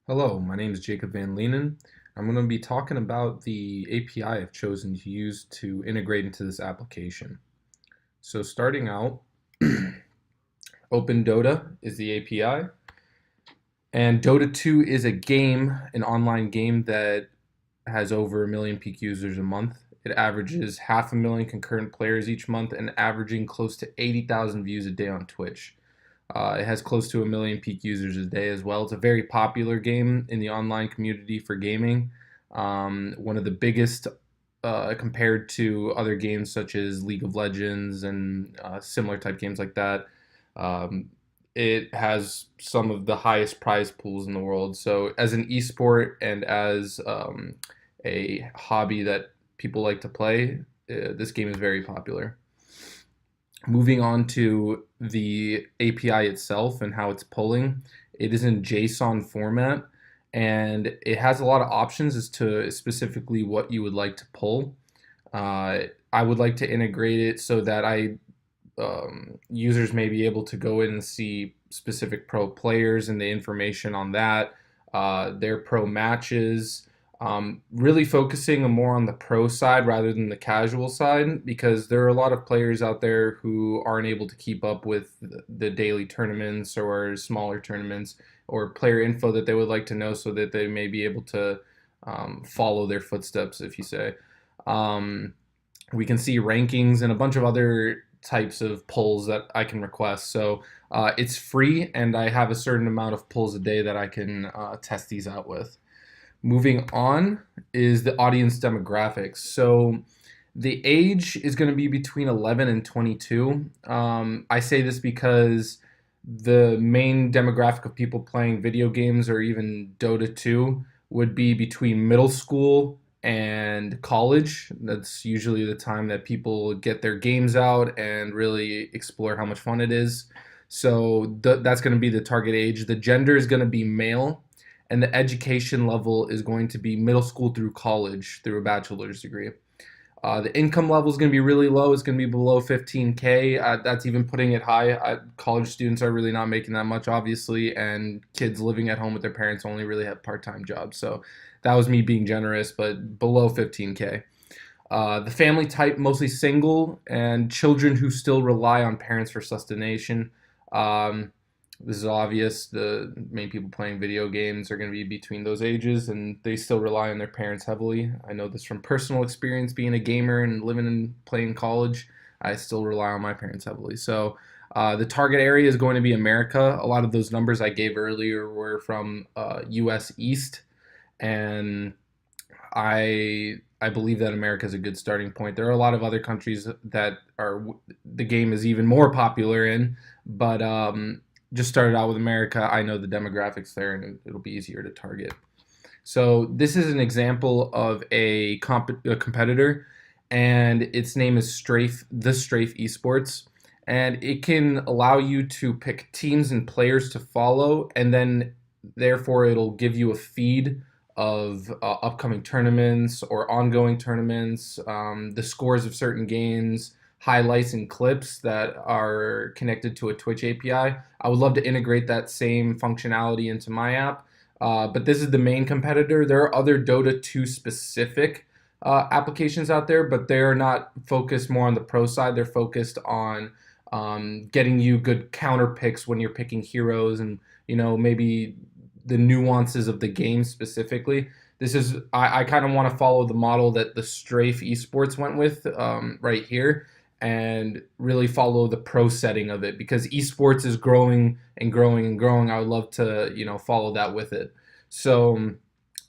Hello, my name is Jacob Van Leenen. I'm going to be talking about the API I've chosen to use to integrate into this application. So starting out, Open Dota is the API, and Dota 2 is a game, an online game that has over a million peak users a month. It averages 500,000 concurrent players each month and averaging close to 80,000 views a day on Twitch. It has close to a million peak users a day as well. It's a very popular game in the online community for gaming. One of the biggest compared to other games such as League of Legends and similar type games like that. Um, it has some of the highest prize pools in the world. So, as an esport and as a hobby that people like to play, this game is very popular. Moving on to the API itself and how it's pulling, it is in JSON format and it has a lot of options as to specifically what you would like to pull. I would like to integrate it so that users may be able to go in and see specific pro players and the information on that, their pro matches, really focusing more on the pro side rather than the casual side because there are a lot of players out there who aren't able to keep up with the daily tournaments or smaller tournaments or player info that they would like to know so that they may be able to follow their footsteps, if you say. Um, we can see rankings and a bunch of other types of polls that I can request. So it's free, and I have a certain amount of polls a day that I can test these out with. Moving on is the audience demographics. So the age is going to be between 11 and 22. I say this because the main demographic of people playing video games or even Dota 2 would be between middle school and college. That's usually the time that people get their games out and really explore how much fun it is. So that's going to be the target age. The gender is going to be male, and the education level is going to be middle school through college through a bachelor's degree. The income level is going to be really low. It's going to be below 15K. That's even putting it high. College students are really not making that much, obviously, and kids living at home with their parents only really have part-time jobs. So that was me being generous, but below 15K. The family type, mostly single, and children who still rely on parents for sustentation. Um, this is obvious. The main people playing video games are going to be between those ages, and they still rely on their parents heavily. I know this from personal experience being a gamer and living and playing college. I still rely on my parents heavily. So the target area is going to be America. A lot of those numbers I gave earlier were from U.S. East, and I believe that America is a good starting point. There are a lot of other countries that are the game is even more popular in, but just started out with America. I know the demographics there, and it'll be easier to target. So this is an example of a competitor, and its name is Strafe, the Strafe Esports, and it can allow you to pick teams and players to follow, and then therefore it'll give you a feed of upcoming tournaments or ongoing tournaments, the scores of certain games, highlights and clips that are connected to a Twitch API. I would love to integrate that same functionality into my app, but this is the main competitor. There are other Dota 2 specific applications out there, but they're not focused more on the pro side. They're focused on getting you good counter picks when you're picking heroes and maybe the nuances of the game specifically. This is I kind of want to follow the model that the Strafe Esports went with right here and really follow the pro setting of it because esports is growing and growing and growing. I would love to follow that with it. So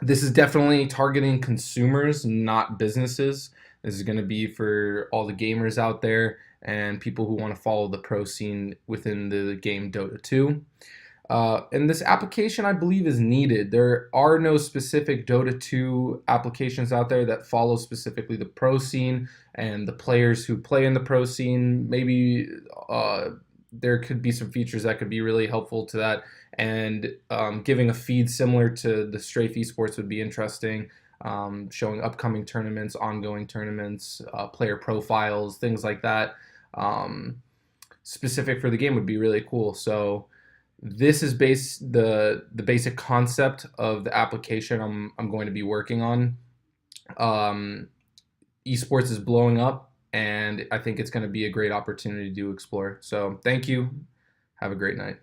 this is definitely targeting consumers, not businesses. This is going to be for all the gamers out there and people who want to follow the pro scene within the game Dota 2. And this application, I believe, is needed. There are no specific Dota 2 applications out there that follow specifically the pro scene and the players who play in the pro scene. Maybe there could be some features that could be really helpful to that. And giving a feed similar to the Strafe Esports would be interesting. Showing upcoming tournaments, ongoing tournaments, player profiles, things like that. Specific for the game would be really cool. So This is the basic concept of the application I'm going to be working on. Um, Esports is blowing up, and I think it's going to be a great opportunity to explore. So thank you. Have a great night.